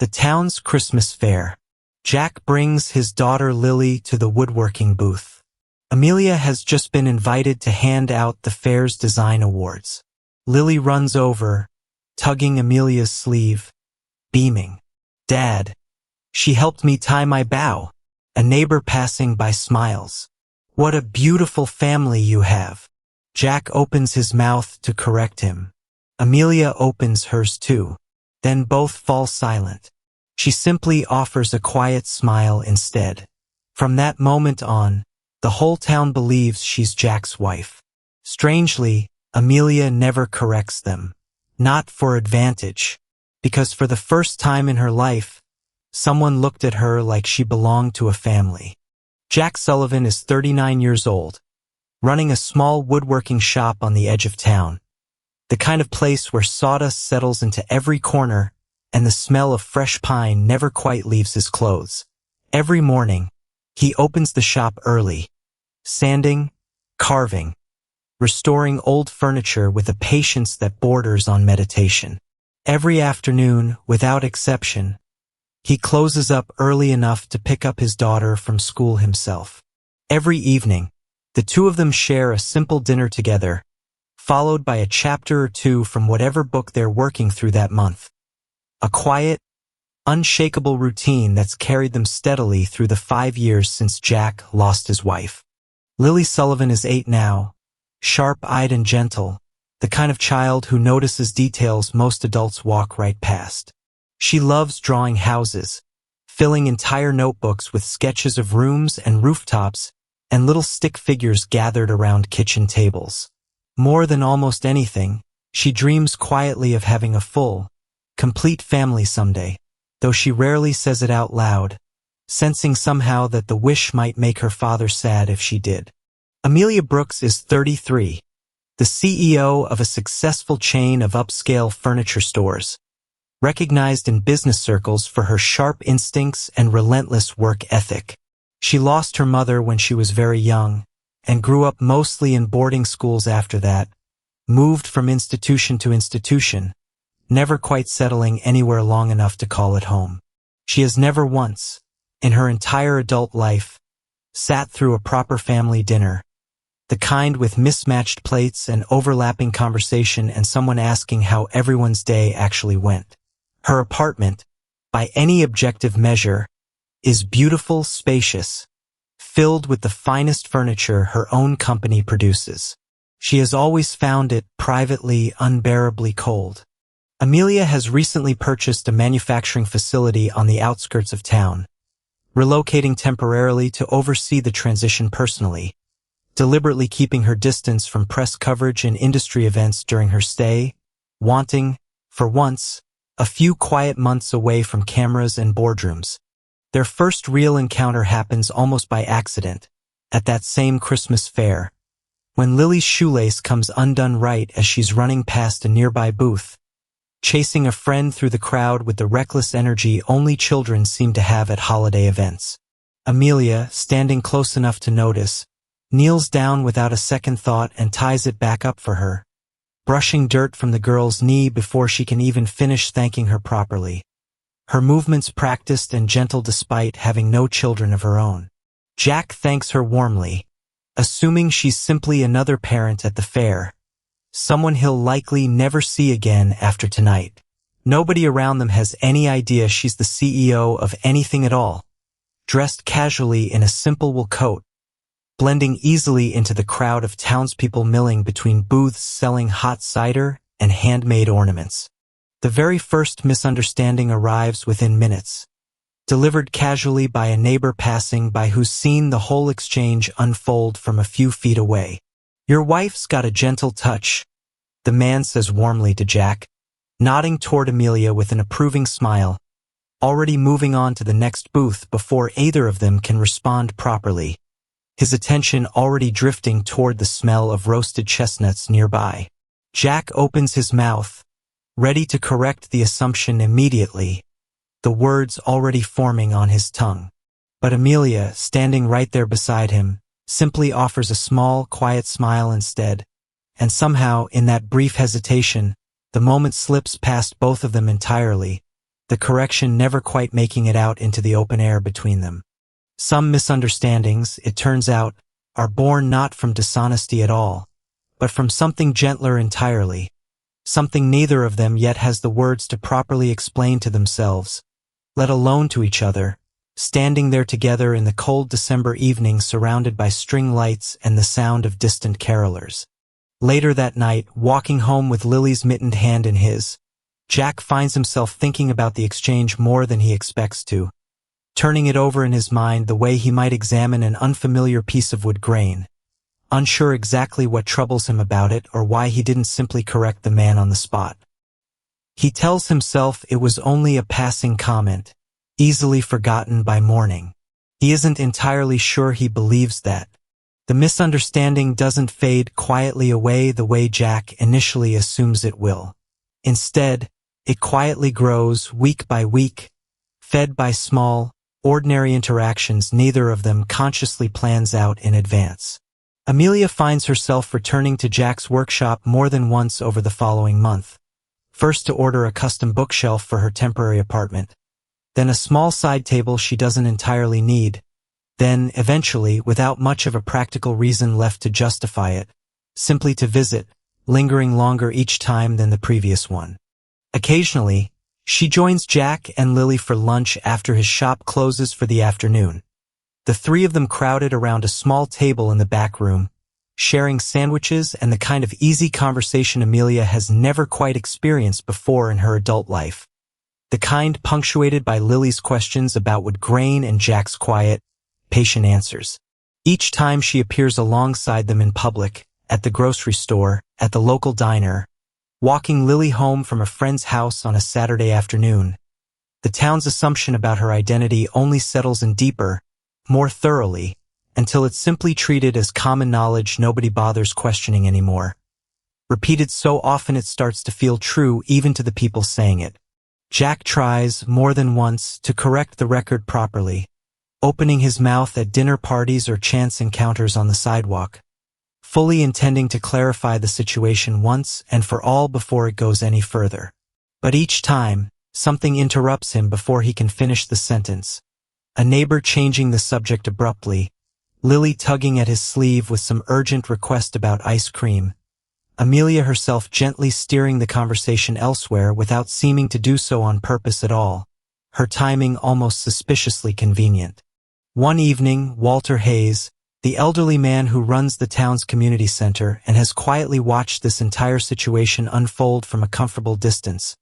The town's Christmas fair. Jack brings his daughter Lily to the woodworking booth. Amelia has just been invited to hand out the fair's design awards. Lily runs over, tugging Amelia's sleeve, beaming. "Dad, she helped me tie my bow." A neighbor passing by smiles. "What a beautiful family you have." Jack opens his mouth to correct him. Amelia opens hers too. Then both fall silent. She simply offers a quiet smile instead. From that moment on, the whole town believes she's Jack's wife. Strangely, Amelia never corrects them. Not for advantage. Because for the first time in her life, someone looked at her like she belonged to a family. Jack Sullivan is 39 years old, running a small woodworking shop on the edge of town. The kind of place where sawdust settles into every corner and the smell of fresh pine never quite leaves his clothes. Every morning, he opens the shop early, sanding, carving, restoring old furniture with a patience that borders on meditation. Every afternoon, without exception, he closes up early enough to pick up his daughter from school himself. Every evening, the two of them share a simple dinner together, followed by a chapter or two from whatever book they're working through that month. A quiet, unshakable routine that's carried them steadily through the 5 years since Jack lost his wife. Lily Sullivan is 8 now, sharp-eyed and gentle, the kind of child who notices details most adults walk right past. She loves drawing houses, filling entire notebooks with sketches of rooms and rooftops and little stick figures gathered around kitchen tables. More than almost anything, she dreams quietly of having a full, complete family someday, though she rarely says it out loud, sensing somehow that the wish might make her father sad if she did. Amelia Brooks is 33, the CEO of a successful chain of upscale furniture stores, recognized in business circles for her sharp instincts and relentless work ethic. She lost her mother when she was very young, and grew up mostly in boarding schools after that, moved from institution to institution, never quite settling anywhere long enough to call it home. She has never once, in her entire adult life, sat through a proper family dinner, the kind with mismatched plates and overlapping conversation and someone asking how everyone's day actually went. Her apartment, by any objective measure, is beautiful, spacious, filled with the finest furniture her own company produces. She has always found it privately unbearably cold. Amelia has recently purchased a manufacturing facility on the outskirts of town, relocating temporarily to oversee the transition personally, deliberately keeping her distance from press coverage and industry events during her stay, wanting, for once, a few quiet months away from cameras and boardrooms. Their first real encounter happens almost by accident, at that same Christmas fair, when Lily's shoelace comes undone right as she's running past a nearby booth, chasing a friend through the crowd with the reckless energy only children seem to have at holiday events. Amelia, standing close enough to notice, kneels down without a second thought and ties it back up for her, brushing dirt from the girl's knee before she can even finish thanking her properly. Her movements practiced and gentle despite having no children of her own. Jack thanks her warmly, assuming she's simply another parent at the fair, someone he'll likely never see again after tonight. Nobody around them has any idea she's the CEO of anything at all, dressed casually in a simple wool coat, blending easily into the crowd of townspeople milling between booths selling hot cider and handmade ornaments. The very first misunderstanding arrives within minutes, delivered casually by a neighbor passing by who's seen the whole exchange unfold from a few feet away. "Your wife's got a gentle touch," the man says warmly to Jack, nodding toward Amelia with an approving smile, already moving on to the next booth before either of them can respond properly, his attention already drifting toward the smell of roasted chestnuts nearby. Jack opens his mouth, ready to correct the assumption immediately, the words already forming on his tongue. But Amelia, standing right there beside him, simply offers a small, quiet smile instead, and somehow, in that brief hesitation, the moment slips past both of them entirely, the correction never quite making it out into the open air between them. Some misunderstandings, it turns out, are born not from dishonesty at all, but from something gentler entirely, something neither of them yet has the words to properly explain to themselves, let alone to each other, standing there together in the cold December evening surrounded by string lights and the sound of distant carolers. Later that night, walking home with Lily's mittened hand in his, Jack finds himself thinking about the exchange more than he expects to, turning it over in his mind the way he might examine an unfamiliar piece of wood grain, unsure exactly what troubles him about it or why he didn't simply correct the man on the spot. He tells himself it was only a passing comment, easily forgotten by morning. He isn't entirely sure he believes that. The misunderstanding doesn't fade quietly away the way Jack initially assumes it will. Instead, it quietly grows week by week, fed by small, ordinary interactions neither of them consciously plans out in advance. Amelia finds herself returning to Jack's workshop more than once over the following month. First to order a custom bookshelf for her temporary apartment, then a small side table she doesn't entirely need, then, eventually, without much of a practical reason left to justify it, simply to visit, lingering longer each time than the previous one. Occasionally, she joins Jack and Lily for lunch after his shop closes for the afternoon. The three of them crowded around a small table in the back room, sharing sandwiches and the kind of easy conversation Amelia has never quite experienced before in her adult life. The kind punctuated by Lily's questions about wood grain and Jack's quiet, patient answers. Each time she appears alongside them in public, at the grocery store, at the local diner, walking Lily home from a friend's house on a Saturday afternoon, the town's assumption about her identity only settles in deeper, more thoroughly, until it's simply treated as common knowledge nobody bothers questioning anymore. Repeated so often it starts to feel true even to the people saying it. Jack tries, more than once, to correct the record properly, opening his mouth at dinner parties or chance encounters on the sidewalk, fully intending to clarify the situation once and for all before it goes any further. But each time, something interrupts him before he can finish the sentence. A neighbor changing the subject abruptly, Lily tugging at his sleeve with some urgent request about ice cream, Amelia herself gently steering the conversation elsewhere without seeming to do so on purpose at all, her timing almost suspiciously convenient. One evening, Walter Hayes, the elderly man who runs the town's community center and has quietly watched this entire situation unfold from a comfortable distance,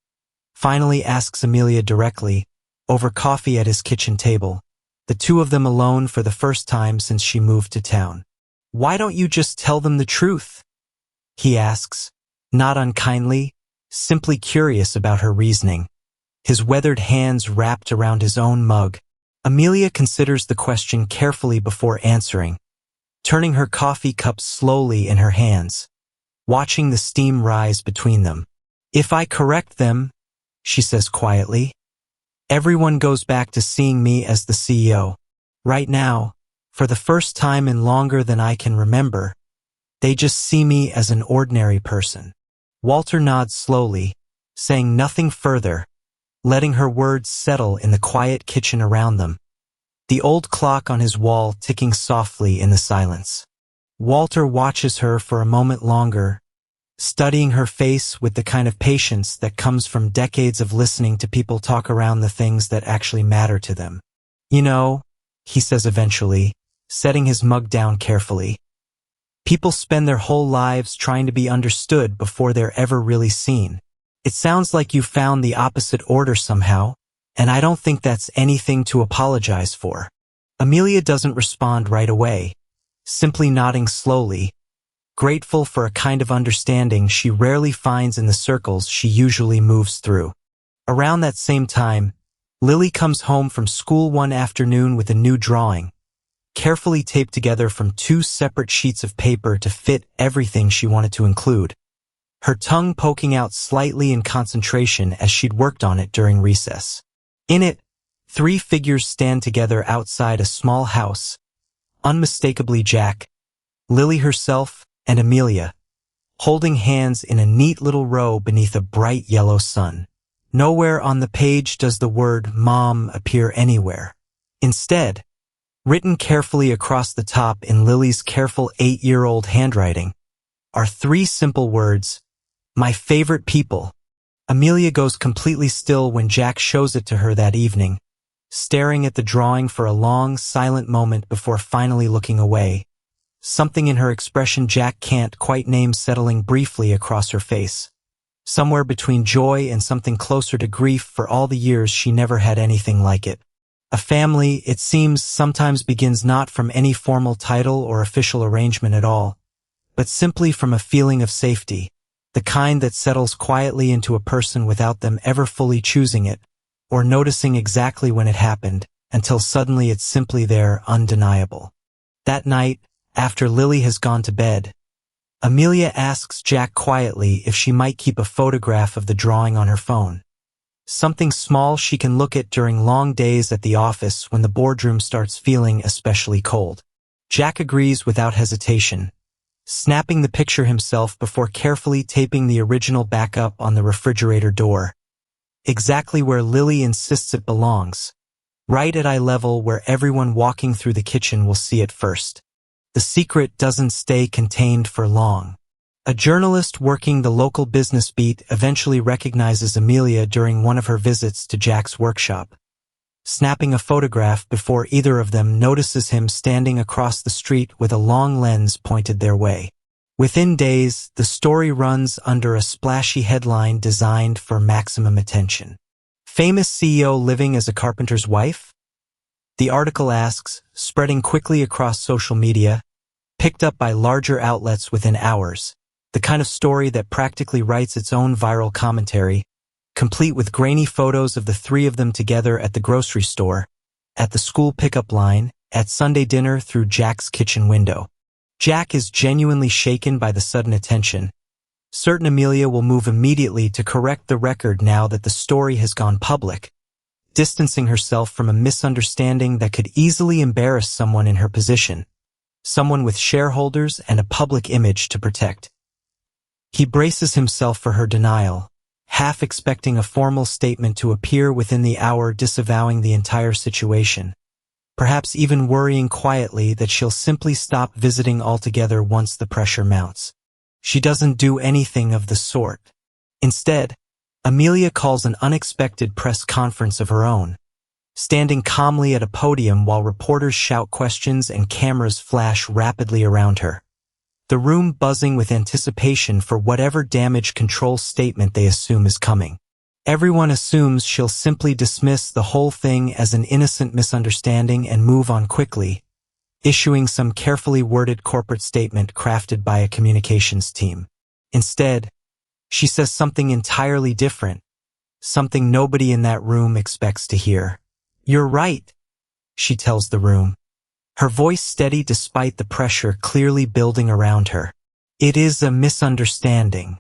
finally asks Amelia directly, over coffee at his kitchen table, the two of them alone for the first time since she moved to town. "Why don't you just tell them the truth?" he asks, not unkindly, simply curious about her reasoning, his weathered hands wrapped around his own mug. Amelia considers the question carefully before answering, turning her coffee cup slowly in her hands, watching the steam rise between them. "If I correct them," she says quietly, "everyone goes back to seeing me as the CEO. Right now, for the first time in longer than I can remember, they just see me as an ordinary person." Walter nods slowly, saying nothing further, letting her words settle in the quiet kitchen around them, the old clock on his wall ticking softly in the silence. Walter watches her for a moment longer, studying her face with the kind of patience that comes from decades of listening to people talk around the things that actually matter to them. "You know," he says eventually, setting his mug down carefully, "people spend their whole lives trying to be understood before they're ever really seen. It sounds like you found the opposite order somehow, and I don't think that's anything to apologize for." Amelia doesn't respond right away, simply nodding slowly, grateful for a kind of understanding she rarely finds in the circles she usually moves through. Around that same time, Lily comes home from school one afternoon with a new drawing, carefully taped together from two separate sheets of paper to fit everything she wanted to include, her tongue poking out slightly in concentration as she'd worked on it during recess. In it, three figures stand together outside a small house, unmistakably Jack, Lily herself, and Amelia, holding hands in a neat little row beneath a bright yellow sun. Nowhere on the page does the word mom appear anywhere. Instead, written carefully across the top in Lily's careful 8-year-old handwriting, are 3 simple words: my favorite people. Amelia goes completely still when Jack shows it to her that evening, staring at the drawing for a long, silent moment before finally looking away. Something in her expression Jack can't quite name settling briefly across her face. Somewhere between joy and something closer to grief for all the years she never had anything like it. A family, it seems, sometimes begins not from any formal title or official arrangement at all, but simply from a feeling of safety, the kind that settles quietly into a person without them ever fully choosing it, or noticing exactly when it happened, until suddenly it's simply there, undeniable. That night, after Lily has gone to bed, Amelia asks Jack quietly if she might keep a photograph of the drawing on her phone. Something small she can look at during long days at the office when the boardroom starts feeling especially cold. Jack agrees without hesitation, snapping the picture himself before carefully taping the original back up on the refrigerator door, exactly where Lily insists it belongs, right at eye level where everyone walking through the kitchen will see it first. The secret doesn't stay contained for long. A journalist working the local business beat eventually recognizes Amelia during one of her visits to Jack's workshop, snapping a photograph before either of them notices him standing across the street with a long lens pointed their way. Within days, the story runs under a splashy headline designed for maximum attention. Famous CEO living as a carpenter's wife? The article asks, spreading quickly across social media, picked up by larger outlets within hours, the kind of story that practically writes its own viral commentary, complete with grainy photos of the 3 of them together at the grocery store, at the school pickup line, at Sunday dinner through Jack's kitchen window. Jack is genuinely shaken by the sudden attention. Certain Amelia will move immediately to correct the record now that the story has gone public, distancing herself from a misunderstanding that could easily embarrass someone in her position, someone with shareholders and a public image to protect. He braces himself for her denial, half expecting a formal statement to appear within the hour disavowing the entire situation, perhaps even worrying quietly that she'll simply stop visiting altogether once the pressure mounts. She doesn't do anything of the sort. Instead, Amelia calls an unexpected press conference of her own, standing calmly at a podium while reporters shout questions and cameras flash rapidly around her, the room buzzing with anticipation for whatever damage control statement they assume is coming. Everyone assumes she'll simply dismiss the whole thing as an innocent misunderstanding and move on quickly, issuing some carefully worded corporate statement crafted by a communications team. Instead, she says something entirely different, something nobody in that room expects to hear. "You're right," she tells the room, her voice steady despite the pressure clearly building around her. "It is a misunderstanding,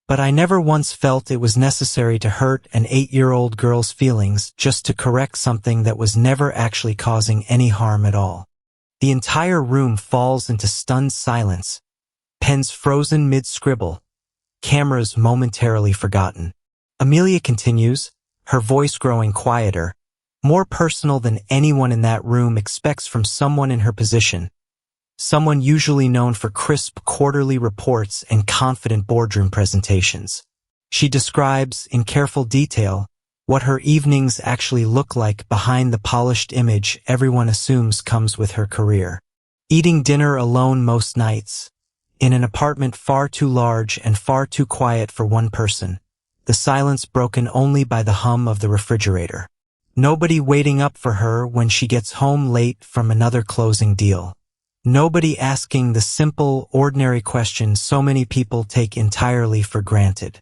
but I never once felt it was necessary to hurt an 8-year-old girl's feelings just to correct something that was never actually causing any harm at all." The entire room falls into stunned silence, pens frozen mid-scribble, cameras momentarily forgotten. Amelia continues, her voice growing quieter, more personal than anyone in that room expects from someone in her position, someone usually known for crisp quarterly reports and confident boardroom presentations. She describes, in careful detail, what her evenings actually look like behind the polished image everyone assumes comes with her career. Eating dinner alone most nights, in an apartment far too large and far too quiet for one person, the silence broken only by the hum of the refrigerator. Nobody waiting up for her when she gets home late from another closing deal. Nobody asking the simple, ordinary question so many people take entirely for granted.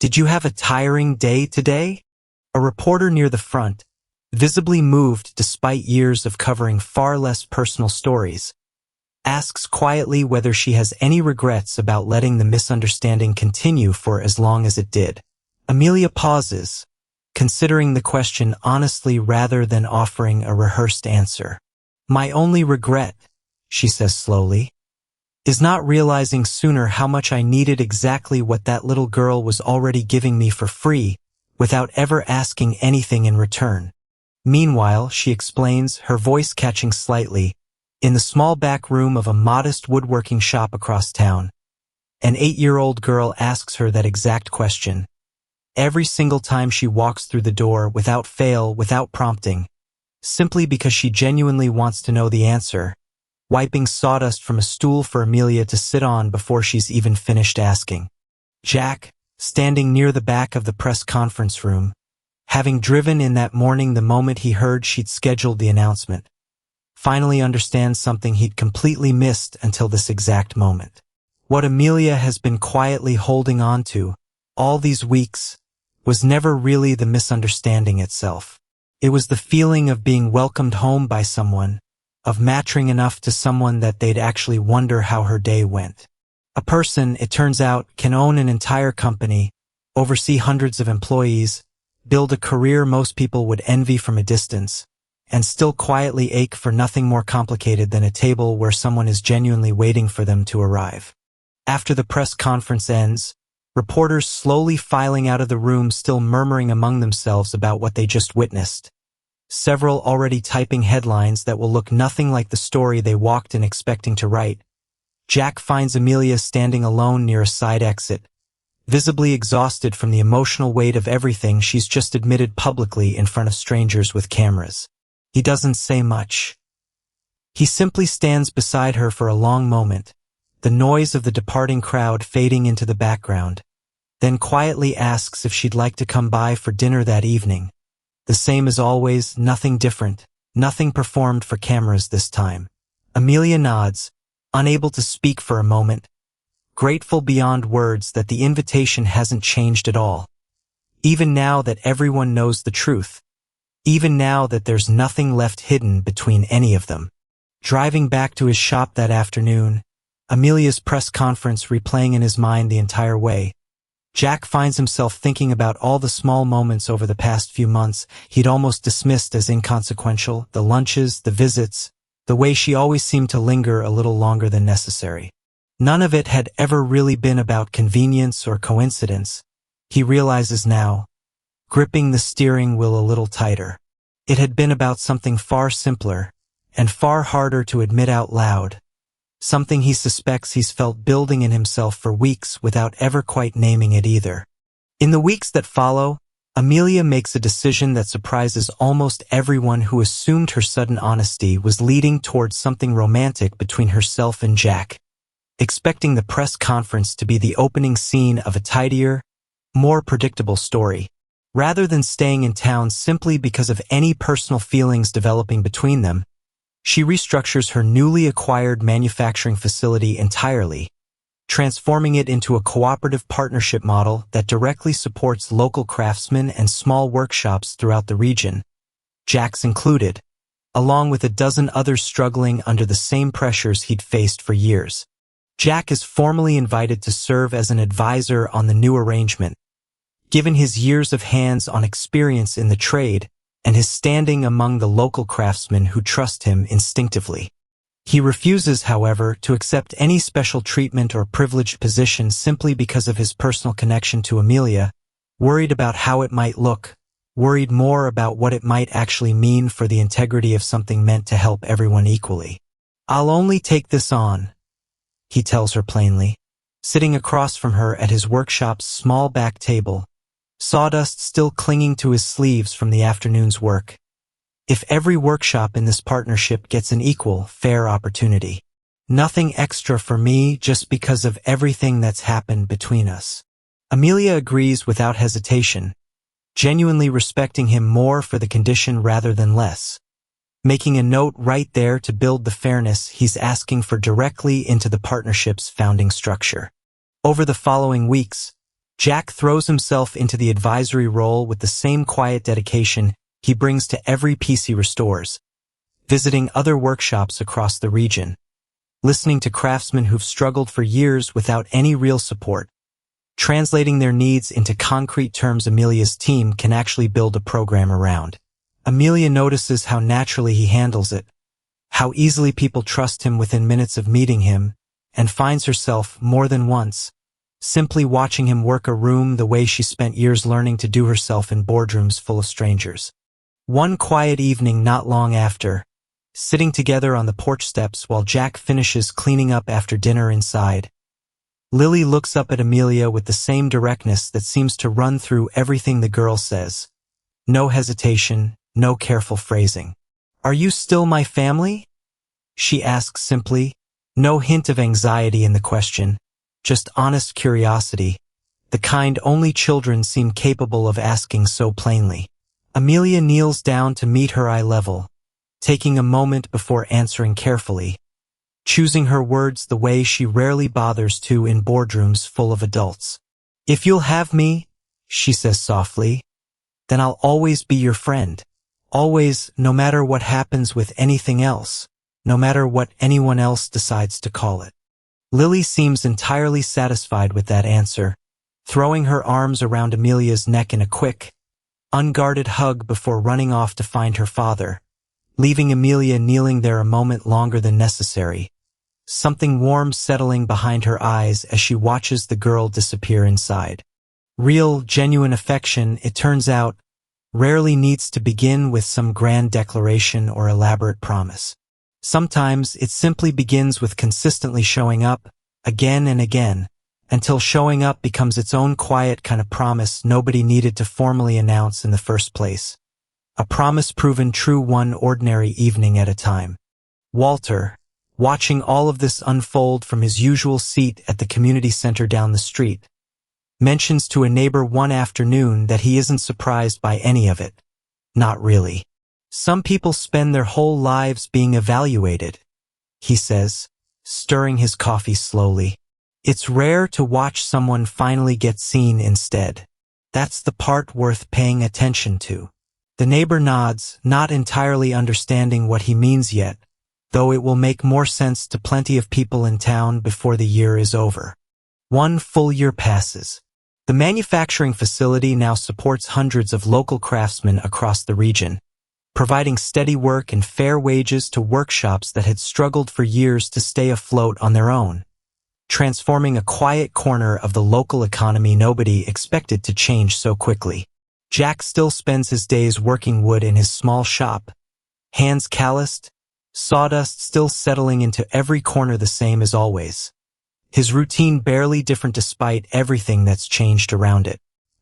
"Did you have a tiring day today?" A reporter near the front, visibly moved despite years of covering far less personal stories, asks quietly whether she has any regrets about letting the misunderstanding continue for as long as it did. Amelia pauses, considering the question honestly rather than offering a rehearsed answer. "My only regret," she says slowly, "is not realizing sooner how much I needed exactly what that little girl was already giving me for free, without ever asking anything in return. Meanwhile, she explains, her voice catching slightly, in the small back room of a modest woodworking shop across town, an 8-year-old girl asks her that exact question. Every single time she walks through the door, without fail, without prompting, simply because she genuinely wants to know the answer, wiping sawdust from a stool for Amelia to sit on before she's even finished asking. Jack, standing near the back of the press conference room, having driven in that morning the moment he heard she'd scheduled the announcement, finally understands something he'd completely missed until this exact moment. What Amelia has been quietly holding on to all these weeks was never really the misunderstanding itself. It was the feeling of being welcomed home by someone, of matching enough to someone that they'd actually wonder how her day went. A person, it turns out, can own an entire company, oversee hundreds of employees, build a career most people would envy from a distance, and still quietly ache for nothing more complicated than a table where someone is genuinely waiting for them to arrive. After the press conference ends, reporters slowly filing out of the room, still murmuring among themselves about what they just witnessed. Several already typing headlines that will look nothing like the story they walked in expecting to write. Jack finds Amelia standing alone near a side exit, visibly exhausted from the emotional weight of everything she's just admitted publicly in front of strangers with cameras. He doesn't say much. He simply stands beside her for a long moment, the noise of the departing crowd fading into the background, then quietly asks if she'd like to come by for dinner that evening. The same as always, nothing different, nothing performed for cameras this time. Amelia nods, unable to speak for a moment, grateful beyond words that the invitation hasn't changed at all. Even now that everyone knows the truth, even now that there's nothing left hidden between any of them. Driving back to his shop that afternoon, Amelia's press conference replaying in his mind the entire way, Jack finds himself thinking about all the small moments over the past few months he'd almost dismissed as inconsequential, the lunches, the visits, the way she always seemed to linger a little longer than necessary. None of it had ever really been about convenience or coincidence, he realizes now, gripping the steering wheel a little tighter. It had been about something far simpler, and far harder to admit out loud, something he suspects he's felt building in himself for weeks without ever quite naming it either. In the weeks that follow, Amelia makes a decision that surprises almost everyone who assumed her sudden honesty was leading towards something romantic between herself and Jack, expecting the press conference to be the opening scene of a tidier, more predictable story. Rather than staying in town simply because of any personal feelings developing between them, she restructures her newly acquired manufacturing facility entirely, transforming it into a cooperative partnership model that directly supports local craftsmen and small workshops throughout the region, Jack's included, along with a dozen others struggling under the same pressures he'd faced for years. Jack is formally invited to serve as an advisor on the new arrangement, given his years of hands-on experience in the trade and his standing among the local craftsmen who trust him instinctively. He refuses, however, to accept any special treatment or privileged position simply because of his personal connection to Amelia, worried about how it might look, worried more about what it might actually mean for the integrity of something meant to help everyone equally. "I'll only take this on," he tells her plainly, sitting across from her at his workshop's small back table, sawdust still clinging to his sleeves from the afternoon's work. "If every workshop in this partnership gets an equal, fair opportunity. Nothing extra for me just because of everything that's happened between us." Amelia agrees without hesitation, genuinely respecting him more for the condition rather than less, making a note right there to build the fairness he's asking for directly into the partnership's founding structure. Over the following weeks, Jack throws himself into the advisory role with the same quiet dedication he brings to every piece he restores, visiting other workshops across the region, listening to craftsmen who've struggled for years without any real support, translating their needs into concrete terms Amelia's team can actually build a program around. Amelia notices how naturally he handles it, how easily people trust him within minutes of meeting him, and finds herself, more than once, simply watching him work a room the way she spent years learning to do herself in boardrooms full of strangers. One quiet evening not long after, sitting together on the porch steps while Jack finishes cleaning up after dinner inside, Lily looks up at Amelia with the same directness that seems to run through everything the girl says. No hesitation, no careful phrasing. "Are you still my family?" she asks simply. No hint of anxiety in the question, just honest curiosity, the kind only children seem capable of asking so plainly. Amelia kneels down to meet her eye level, taking a moment before answering carefully, choosing her words the way she rarely bothers to in boardrooms full of adults. "If you'll have me," she says softly, "then I'll always be your friend. Always, no matter what happens with anything else, no matter what anyone else decides to call it." Lily seems entirely satisfied with that answer, throwing her arms around Amelia's neck in a quick, unguarded hug before running off to find her father, leaving Amelia kneeling there a moment longer than necessary, something warm settling behind her eyes as she watches the girl disappear inside. Real, genuine affection, it turns out, rarely needs to begin with some grand declaration or elaborate promise. Sometimes it simply begins with consistently showing up, again and again, until showing up becomes its own quiet kind of promise nobody needed to formally announce in the first place. A promise proven true one ordinary evening at a time. Walter, watching all of this unfold from his usual seat at the community center down the street, mentions to a neighbor one afternoon that he isn't surprised by any of it. Not really. "Some people spend their whole lives being evaluated," he says, stirring his coffee slowly. "It's rare to watch someone finally get seen instead. That's the part worth paying attention to." The neighbor nods, not entirely understanding what he means yet, though it will make more sense to plenty of people in town before the year is over. One full year passes. The manufacturing facility now supports hundreds of local craftsmen across the region, providing steady work and fair wages to workshops that had struggled for years to stay afloat on their own, transforming a quiet corner of the local economy nobody expected to change so quickly. Jack still spends his days working wood in his small shop, hands calloused, sawdust still settling into every corner the same as always. His routine barely different despite everything that's changed around it.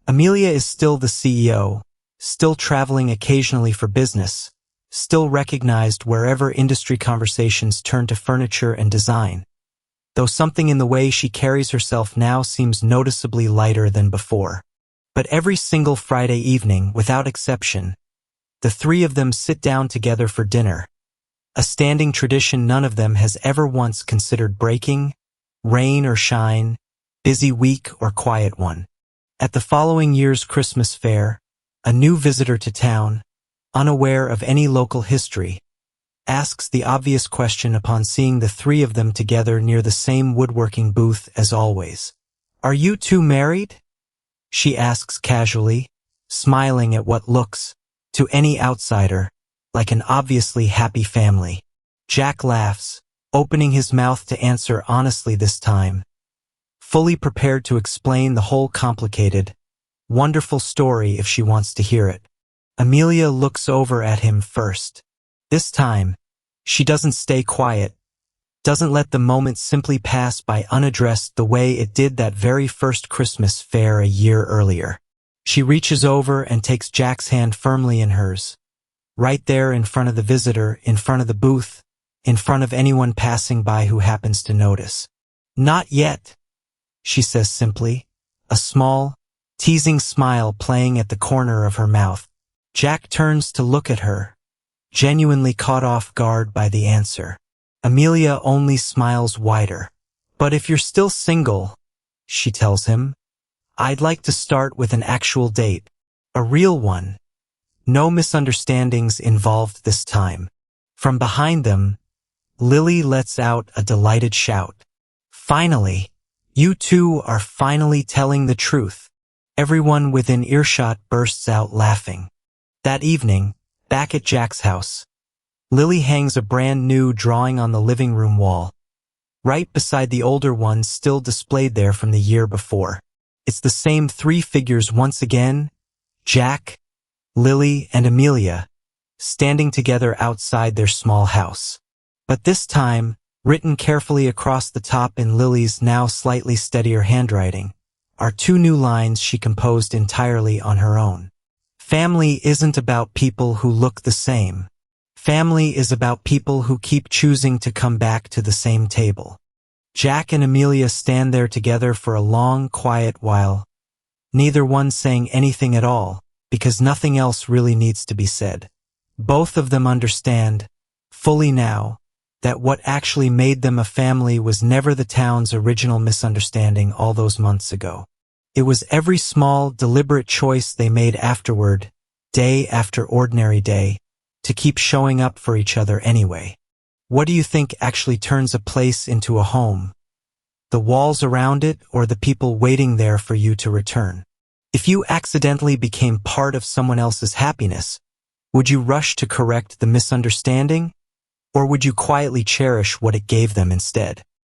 Amelia is still the CEO, still traveling occasionally for business, still recognized wherever industry conversations turn to furniture and design, though something in the way she carries herself now seems noticeably lighter than before. But every single Friday evening, without exception, the three of them sit down together for dinner, a standing tradition none of them has ever once considered breaking, rain or shine, busy week or quiet one. At the following year's Christmas fair, a new visitor to town, unaware of any local history, asks the obvious question upon seeing the three of them together near the same woodworking booth as always. "Are you two married?" she asks casually, smiling at what looks, to any outsider, like an obviously happy family. Jack laughs, opening his mouth to answer honestly this time, fully prepared to explain the whole complicated, wonderful story if she wants to hear it. Amelia looks over at him first. This time, she doesn't stay quiet, doesn't let the moment simply pass by unaddressed the way it did that very first Christmas fair a year earlier. She reaches over and takes Jack's hand firmly in hers, right there in front of the visitor, in front of the booth, in front of anyone passing by who happens to notice. "Not yet," she says simply, a small, teasing smile playing at the corner of her mouth. Jack turns to look at her, genuinely caught off guard by the answer. Amelia only smiles wider. "But if you're still single," she tells him, "I'd like to start with an actual date. A real one. No misunderstandings involved this time." From behind them, Lily lets out a delighted shout. "Finally! You two are finally telling the truth." Everyone within earshot bursts out laughing. That evening, back at Jack's house, Lily hangs a brand new drawing on the living room wall, right beside the older ones still displayed there from the year before. It's the same three figures once again, Jack, Lily, and Amelia, standing together outside their small house. But this time, written carefully across the top in Lily's now slightly steadier handwriting, are two new lines she composed entirely on her own. Family isn't about people who look the same. Family is about people who keep choosing to come back to the same table. Jack and Amelia stand there together for a long, quiet while, neither one saying anything at all, because nothing else really needs to be said. Both of them understand, fully now, that what actually made them a family was never the town's original misunderstanding all those months ago. It was every small, deliberate choice they made afterward, day after ordinary day, to keep showing up for each other anyway. What do you think actually turns a place into a home? The walls around it, or the people waiting there for you to return? If you accidentally became part of someone else's happiness, would you rush to correct the misunderstanding? Or would you quietly cherish what it gave them instead?